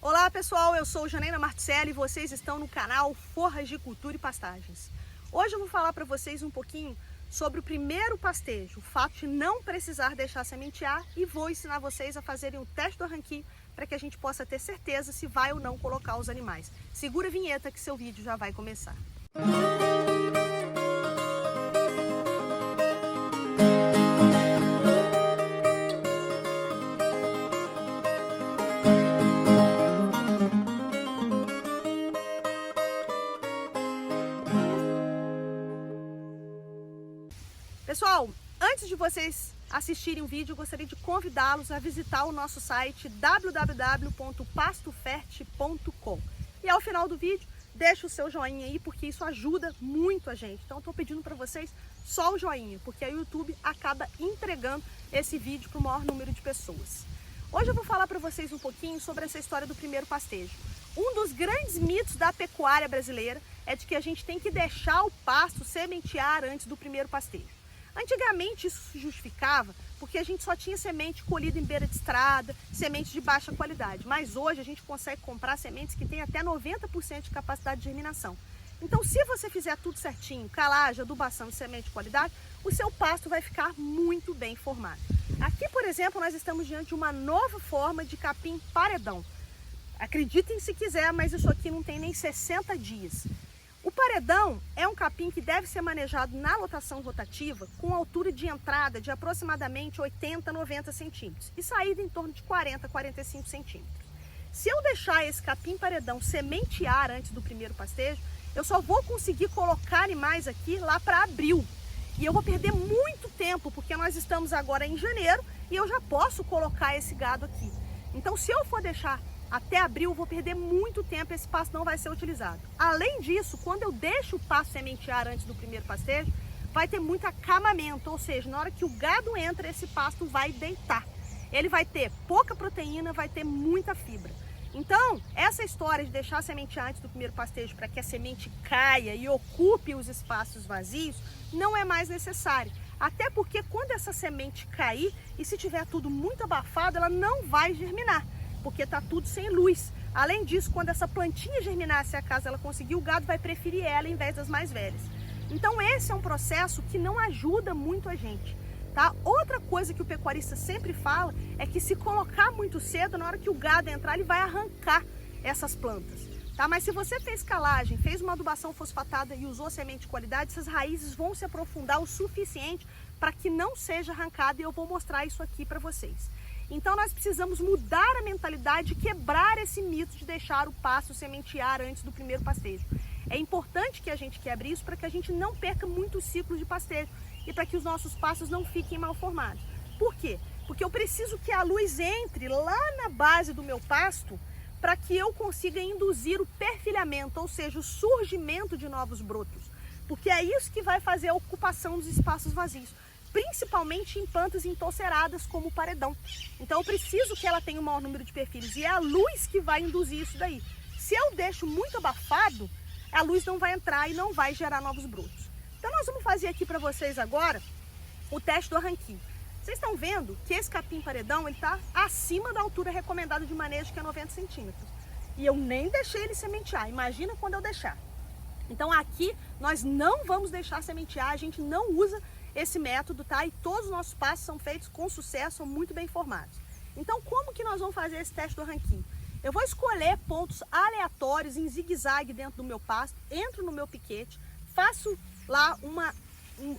Olá pessoal, eu sou Janaína Marticelli e vocês estão no canal Forragicultura e Pastagens. Hoje eu vou falar para vocês um pouquinho sobre o primeiro pastejo, o fato de não precisar deixar sementear, e vou ensinar vocês a fazerem o teste do arranquinho para que a gente possa ter certeza se vai ou não colocar os animais. Segura a vinheta que seu vídeo já vai começar. Pessoal, antes de vocês assistirem o vídeo, eu gostaria de convidá-los a visitar o nosso site www.pastofert.com. E ao final do vídeo, deixa o seu joinha aí, porque isso ajuda muito a gente. Então, eu estou pedindo para vocês só o joinha, porque aí o YouTube acaba entregando esse vídeo para o maior número de pessoas. Hoje eu vou falar para vocês um pouquinho sobre essa história do primeiro pastejo. Um dos grandes mitos da pecuária brasileira é de que a gente tem que deixar o pasto sementear antes do primeiro pastejo. Antigamente isso se justificava porque a gente só tinha semente colhida em beira de estrada, sementes de baixa qualidade. Mas hoje a gente consegue comprar sementes que têm até 90% de capacidade de germinação. Então, se você fizer tudo certinho, calagem, adubação e semente de qualidade, o seu pasto vai ficar muito bem formado. Aqui, por exemplo, nós estamos diante de uma nova forma de capim paredão. Acreditem se quiser, mas isso aqui não tem nem 60 dias. O paredão é um capim que deve ser manejado na lotação rotativa com altura de entrada de aproximadamente 80 a 90 centímetros e saída em torno de 40 a 45 centímetros. Se eu deixar esse capim paredão sementear antes do primeiro pastejo, eu só vou conseguir colocar animais aqui lá para abril. E eu vou perder muito tempo, porque nós estamos agora em janeiro e eu já posso colocar esse gado aqui. Então, se eu for deixar até abril, eu vou perder muito tempo, esse pasto não vai ser utilizado. Além disso, quando eu deixo o pasto sementear antes do primeiro pastejo, vai ter muito acamamento, ou seja, na hora que o gado entra, esse pasto vai deitar. Ele vai ter pouca proteína, vai ter muita fibra. Então, essa história de deixar sementear antes do primeiro pastejo para que a semente caia e ocupe os espaços vazios, não é mais necessário. Até porque quando essa semente cair, e se tiver tudo muito abafado, ela não vai germinar, porque está tudo sem luz. Além disso, quando essa plantinha germinar, se acaso ela conseguir, o gado vai preferir ela em vez das mais velhas. Então esse é um processo que não ajuda muito a gente, tá? Outra coisa que o pecuarista sempre fala é que se colocar muito cedo, na hora que o gado entrar, ele vai arrancar essas plantas, tá? Mas se você fez calagem, fez uma adubação fosfatada e usou semente de qualidade, essas raízes vão se aprofundar o suficiente para que não seja arrancada, e eu vou mostrar isso aqui para vocês. Então nós precisamos mudar a mentalidade e quebrar esse mito de deixar o pasto sementear antes do primeiro pastejo. É importante que a gente quebre isso para que a gente não perca muitos ciclos de pastejo e para que os nossos pastos não fiquem mal formados. Por quê? Porque eu preciso que a luz entre lá na base do meu pasto para que eu consiga induzir o perfilhamento, ou seja, o surgimento de novos brotos. Porque é isso que vai fazer a ocupação dos espaços vazios, principalmente em plantas entoceradas como o paredão. Então eu preciso que ela tenha o maior número de perfilhos e é a luz que vai induzir isso daí. Se eu deixo muito abafado, a luz não vai entrar e não vai gerar novos brotos. Então nós vamos fazer aqui para vocês agora o teste do arranquinho. Vocês estão vendo que esse capim paredão está acima da altura recomendada de manejo, que é 90 centímetros. E eu nem deixei ele sementear, imagina quando eu deixar. Então aqui nós não vamos deixar sementear, a gente não usa esse método, tá? E todos os nossos pastos são feitos com sucesso, são muito bem formados. Então, como que nós vamos fazer esse teste do arranquinho? Eu vou escolher pontos aleatórios em zigue-zague dentro do meu pasto, entro no meu piquete, faço lá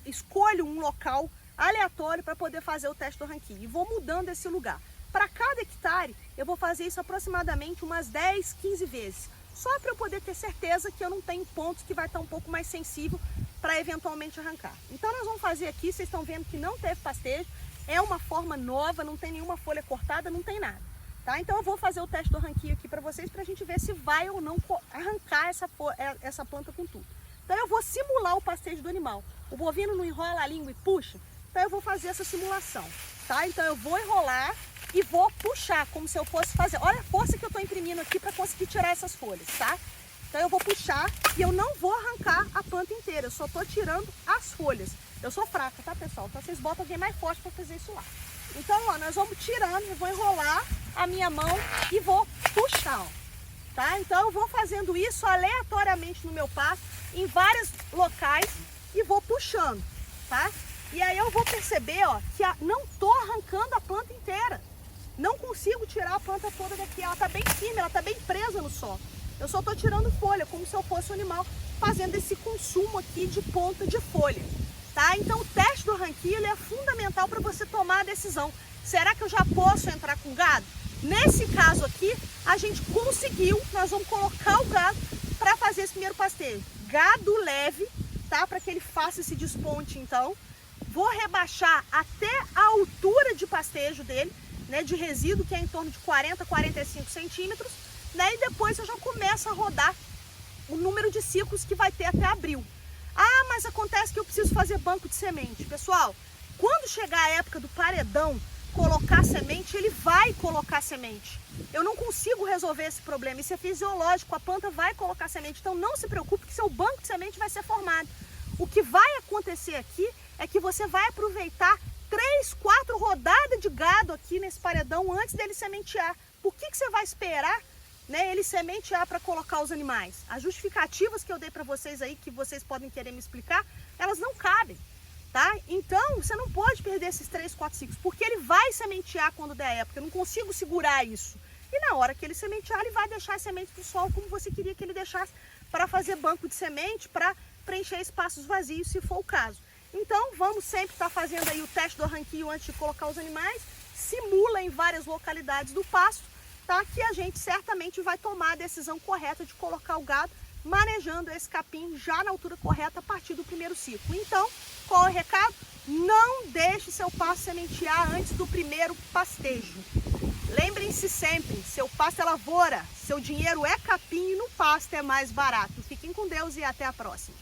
escolho um local aleatório para poder fazer o teste do arranquinho e vou mudando esse lugar. Para cada hectare, eu vou fazer isso aproximadamente umas 10, 15 vezes, só para eu poder ter certeza que eu não tenho pontos que vai estar um pouco mais sensível para eventualmente arrancar. Então nós vamos fazer aqui, vocês estão vendo que não teve pastejo, é uma forma nova, não tem nenhuma folha cortada, não tem nada, tá? Então eu vou fazer o teste do arranquinho aqui para vocês, para a gente ver se vai ou não arrancar essa planta com tudo. Então eu vou simular o pastejo do animal. O bovino não enrola a língua e puxa, então eu vou fazer essa simulação, tá? Então eu vou enrolar e vou puxar, como se eu fosse fazer. Olha a força que eu estou imprimindo aqui para conseguir tirar essas folhas, tá? Então eu vou puxar e eu não vou arrancar a planta inteira, eu só estou tirando as folhas. Eu sou fraca, tá, pessoal? Então vocês botam alguém mais forte para fazer isso lá. Então, ó, nós vamos tirando, eu vou enrolar a minha mão e vou puxar. final, tá? Então eu vou fazendo isso aleatoriamente no meu pasto, em vários locais, e vou puxando, tá? E aí eu vou perceber, ó, que não tô arrancando a planta inteira. Não consigo tirar a planta toda daqui, ela tá bem firme, ela tá bem presa no solo. Eu só tô tirando folha, como se eu fosse um animal, fazendo esse consumo aqui de ponta de folha, tá? Então o teste do ranquilho é fundamental para você tomar a decisão. Será que eu já posso entrar com gado? Nesse caso aqui, a gente conseguiu, nós vamos colocar o gado para fazer esse primeiro pastejo. Gado leve, tá? Para que ele faça esse desponte, então. Vou rebaixar até a altura de pastejo dele, né, de resíduo, que é em torno de 40 a 45 centímetros, né, e depois eu já começo a rodar o número de ciclos que vai ter até abril. Ah, mas acontece que eu preciso fazer banco de semente. Pessoal, quando chegar a época do paredão, colocar semente, ele vai colocar semente. Eu não consigo resolver esse problema, isso é fisiológico, a planta vai colocar semente, então não se preocupe que seu banco de semente vai ser formado. O que vai acontecer aqui é que você vai aproveitar 3, 4 rodadas de gado aqui nesse paredão antes dele sementear. Por que você vai esperar, né, ele sementear para colocar os animais? As justificativas que eu dei para vocês aí, que vocês podem querer me explicar, elas não cabem, tá? Então, você não pode perder esses 3, 4 ciclos, porque ele vai sementear quando der a época. Eu não consigo segurar isso. E na hora que ele sementear, ele vai deixar as sementes do solo como você queria que ele deixasse, para fazer banco de semente, para preencher espaços vazios, se for o caso. Então, vamos sempre estar fazendo aí o teste do arranquio antes de colocar os animais, simula em várias localidades do pasto, tá? Que a gente certamente vai tomar a decisão correta de colocar o gado manejando esse capim já na altura correta a partir do primeiro ciclo. Então, qual é o recado? Não deixe seu pasto sementear antes do primeiro pastejo. Lembrem-se sempre, seu pasto é lavoura, seu dinheiro é capim e no pasto é mais barato. Fiquem com Deus e até a próxima.